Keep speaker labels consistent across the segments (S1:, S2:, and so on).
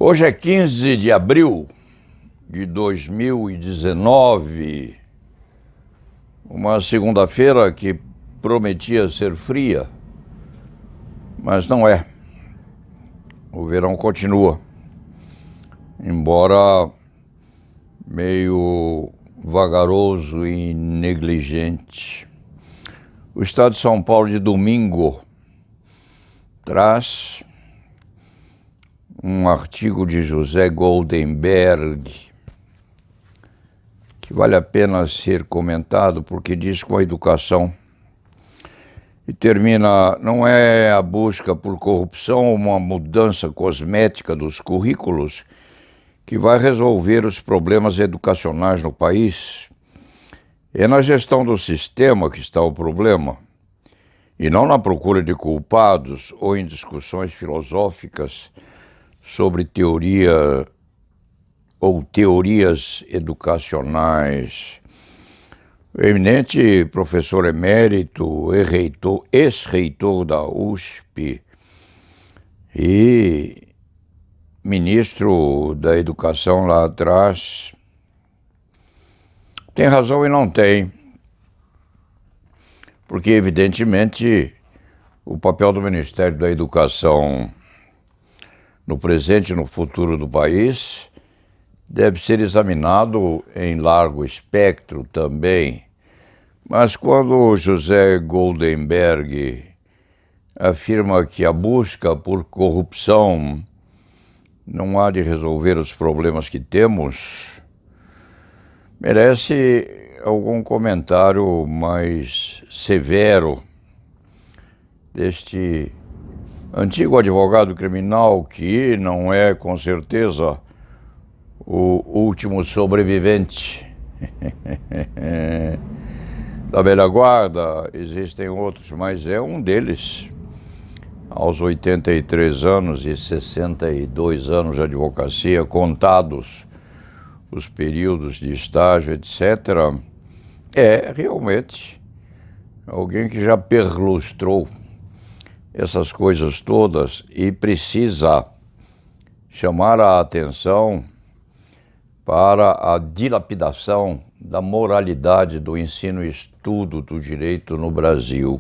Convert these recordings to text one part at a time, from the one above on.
S1: Hoje é 15 de abril de 2019, uma segunda-feira que prometia ser fria, mas não é. O verão continua, embora meio vagaroso e negligente. O Estado de São Paulo de domingo traz um artigo de José Goldenberg que vale a pena ser comentado porque diz com a educação e termina: não é a busca por corrupção ou uma mudança cosmética dos currículos que vai resolver os problemas educacionais no país. É na gestão do sistema que está o problema, e não na procura de culpados ou em discussões filosóficas sobre teoria ou teorias educacionais. O eminente professor emérito, ex-reitor da USP e ministro da Educação lá atrás, tem razão e não tem, porque evidentemente o papel do Ministério da Educação no presente e no futuro do país deve ser examinado em largo espectro também. Mas quando José Goldenberg afirma que a busca por corrupção não há de resolver os problemas que temos, merece algum comentário mais severo deste antigo advogado criminal que não é, com certeza, o último sobrevivente da velha guarda. Existem outros, mas é um deles. Aos 83 anos e 62 anos de advocacia, contados os períodos de estágio, etc., é realmente alguém que já perlustrou essas coisas todas e precisa chamar a atenção para a dilapidação da moralidade do ensino e estudo do direito no Brasil.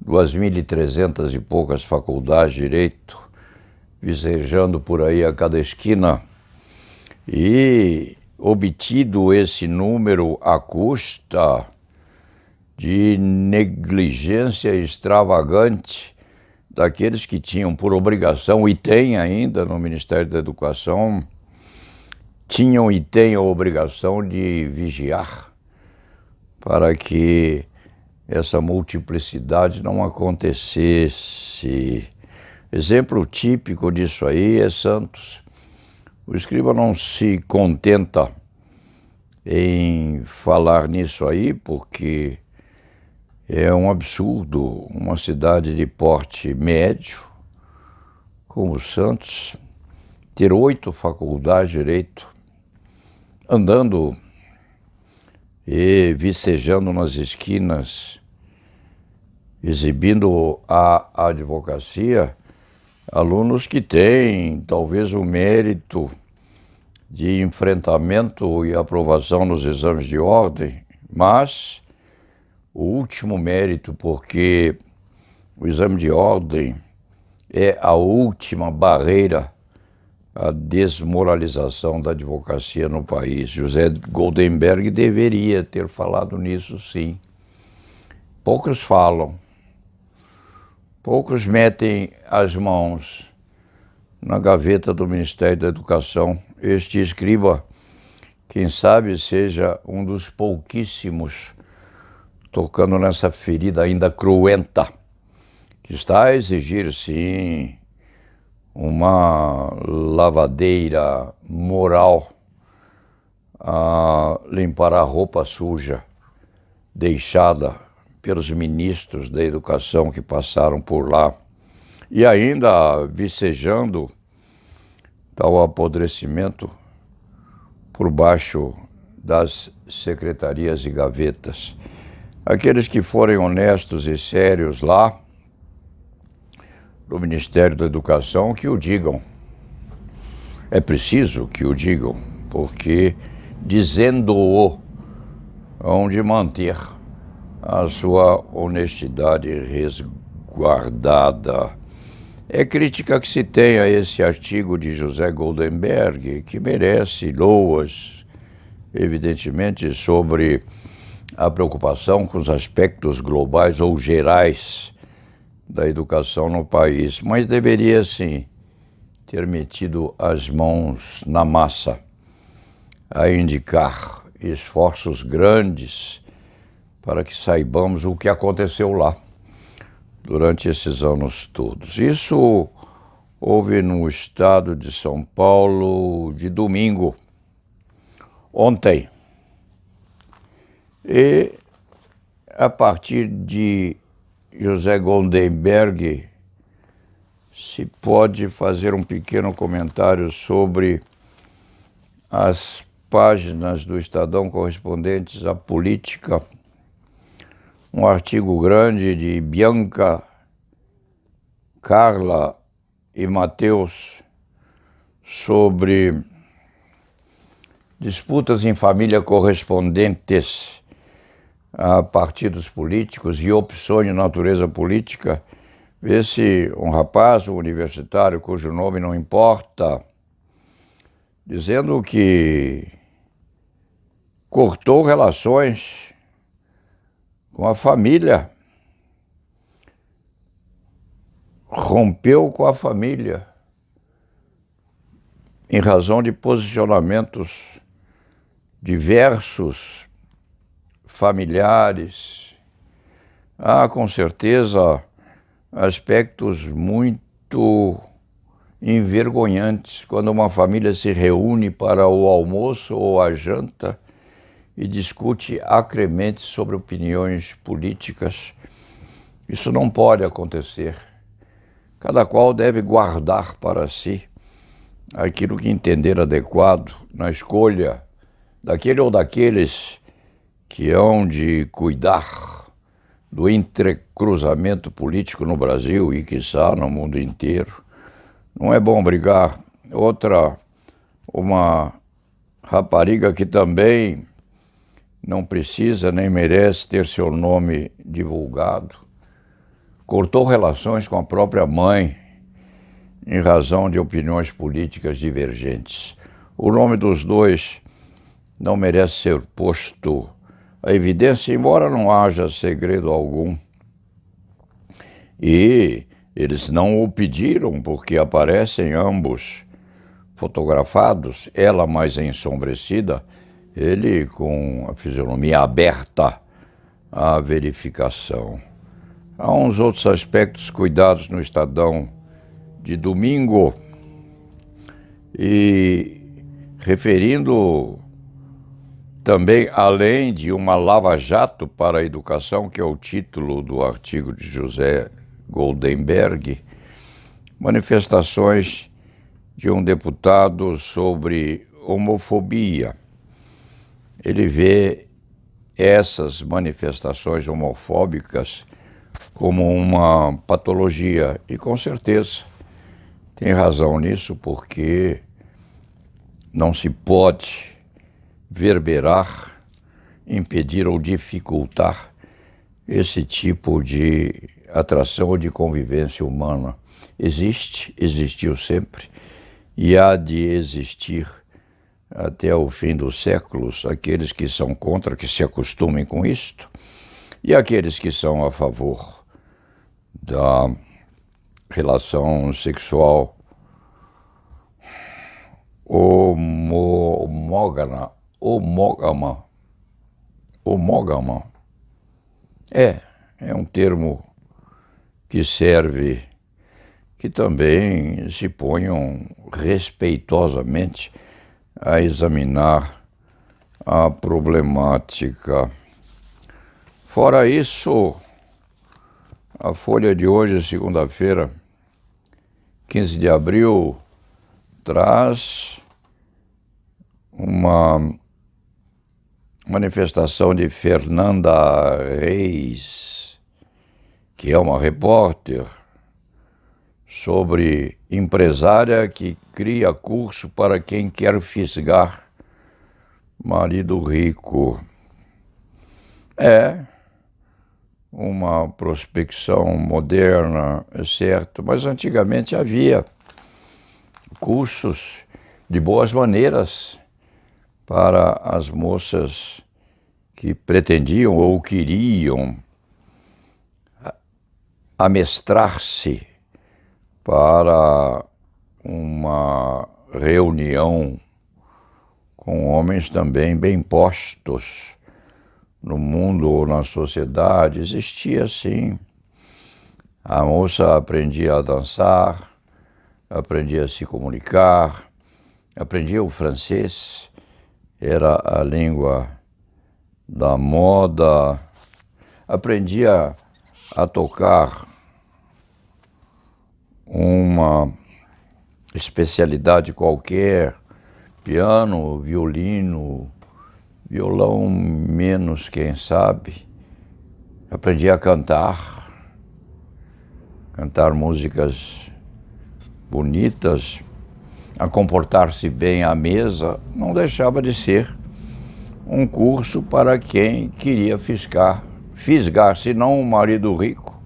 S1: 2.300 e poucas faculdades de direito, vicejando por aí a cada esquina, e obtido esse número à custa de negligência extravagante daqueles que tinham por obrigação, e têm ainda no Ministério da Educação, tinham e têm a obrigação de vigiar para que essa multiplicidade não acontecesse. Exemplo típico disso aí é Santos. O escriba não se contenta em falar nisso aí porque é um absurdo uma cidade de porte médio como Santos ter 8 faculdades de direito, andando e vicejando nas esquinas, exibindo a advocacia, alunos que têm talvez o mérito de enfrentamento e aprovação nos exames de ordem, mas o último mérito, porque o exame de ordem é a última barreira à desmoralização da advocacia no país. José Goldenberg deveria ter falado nisso, sim. Poucos falam, poucos metem as mãos na gaveta do Ministério da Educação. Este escriba, quem sabe, seja um dos pouquíssimos tocando nessa ferida ainda cruenta, que está a exigir, sim, uma lavadeira moral, a limpar a roupa suja deixada pelos ministros da educação que passaram por lá, e ainda vicejando tal apodrecimento por baixo das secretarias e gavetas. Aqueles que forem honestos e sérios lá, do Ministério da Educação, que o digam. É preciso que o digam, porque dizendo-o, hão de manter a sua honestidade resguardada. É crítica que se tem a esse artigo de José Goldenberg, que merece loas, evidentemente, sobre a preocupação com os aspectos globais ou gerais da educação no país, mas deveria, sim, ter metido as mãos na massa, a indicar esforços grandes para que saibamos o que aconteceu lá durante esses anos todos. Isso houve no estado de São Paulo de domingo, ontem. E a partir de José Goldenberg se pode fazer um pequeno comentário sobre as páginas do Estadão correspondentes à política. Um artigo grande de Bianca, Carla e Matheus sobre disputas em família correspondentes a partidos políticos e opções de natureza política. Vê-se um rapaz, um universitário, cujo nome não importa, dizendo que cortou relações com a família, rompeu com a família, em razão de posicionamentos diversos, familiares. Há, com certeza, aspectos muito envergonhantes quando uma família se reúne para o almoço ou a janta e discute acremente sobre opiniões políticas. Isso não pode acontecer. Cada qual deve guardar para si aquilo que entender adequado na escolha daquele ou daqueles que hão de cuidar do entrecruzamento político no Brasil e, quiçá, no mundo inteiro. Não é bom brigar. Uma rapariga que também não precisa nem merece ter seu nome divulgado, cortou relações com a própria mãe em razão de opiniões políticas divergentes. O nome dos dois não merece ser posto à evidência, embora não haja segredo algum. E eles não o pediram, porque aparecem ambos fotografados, ela mais ensombrecida, ele com a fisionomia aberta à verificação. Há uns outros aspectos cuidados no Estadão de domingo, e referindo também, além de uma lava-jato para a educação, que é o título do artigo de José Goldenberg, manifestações de um deputado sobre homofobia. Ele vê essas manifestações homofóbicas como uma patologia, e com certeza tem razão nisso, porque não se pode verberar, impedir ou dificultar esse tipo de atração ou de convivência humana. Existiu sempre e há de existir até o fim dos séculos aqueles que são contra, que se acostumem com isto, e aqueles que são a favor da relação sexual homógama. É um termo que serve, que também se ponham respeitosamente a examinar a problemática. Fora isso, a Folha de hoje, segunda-feira, 15 de abril, traz uma manifestação de Fernanda Reis, que é uma repórter, sobre empresária que cria curso para quem quer fisgar marido rico. É uma prospecção moderna, é certo, mas antigamente havia cursos de boas maneiras para as moças que pretendiam ou queriam amestrar-se para uma reunião com homens também bem postos no mundo ou na sociedade. Existia assim. A moça aprendia a dançar, aprendia a se comunicar, aprendia o francês, era a língua da moda, aprendia a tocar uma especialidade qualquer, piano, violino, violão menos, quem sabe. Aprendia a cantar músicas bonitas, a comportar-se bem à mesa. Não deixava de ser um curso para quem queria fisgar, se não um marido rico,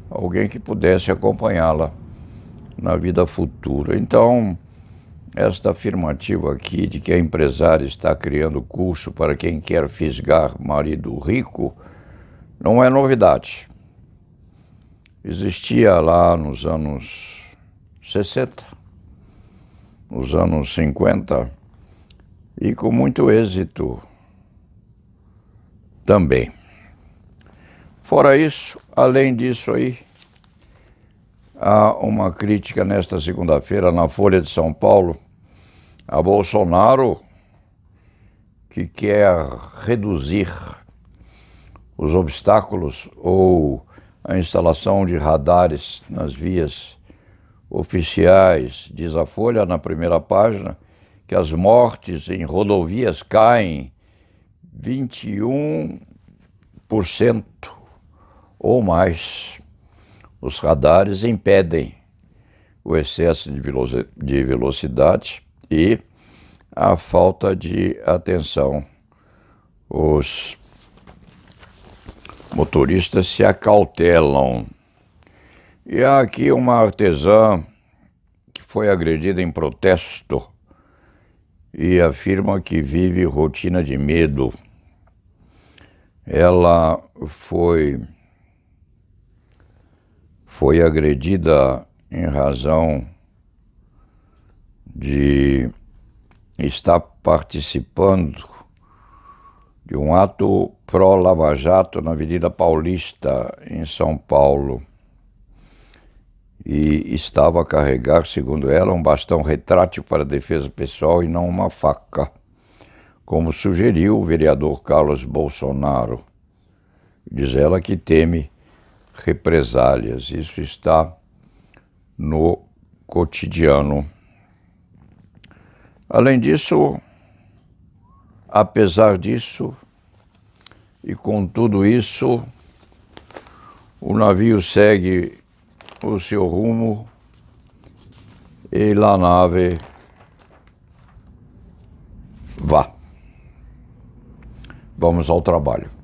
S1: alguém que pudesse acompanhá-la na vida futura. Então, esta afirmativa aqui de que a empresária está criando curso para quem quer fisgar marido rico não é novidade. Existia lá nos anos 60, nos anos 50, e com muito êxito também. Fora isso, além disso aí, há uma crítica nesta segunda-feira na Folha de São Paulo a Bolsonaro, que quer reduzir os obstáculos ou a instalação de radares nas vias oficiais. Diz a Folha na primeira página que as mortes em rodovias caem 21% ou mais. Os radares impedem o excesso de velocidade e a falta de atenção. Os motoristas se acautelam. E há aqui uma artesã que foi agredida em protesto e afirma que vive rotina de medo. Ela foi agredida em razão de estar participando de um ato pró-Lava Jato na Avenida Paulista, em São Paulo. E estava a carregar, segundo ela, um bastão retrátil para defesa pessoal e não uma faca, como sugeriu o vereador Carlos Bolsonaro. Diz ela que teme represálias. Isso está no Cotidiano. Além disso, apesar disso, e com tudo isso, o navio segue o seu rumo e la nave va. Vamos ao trabalho.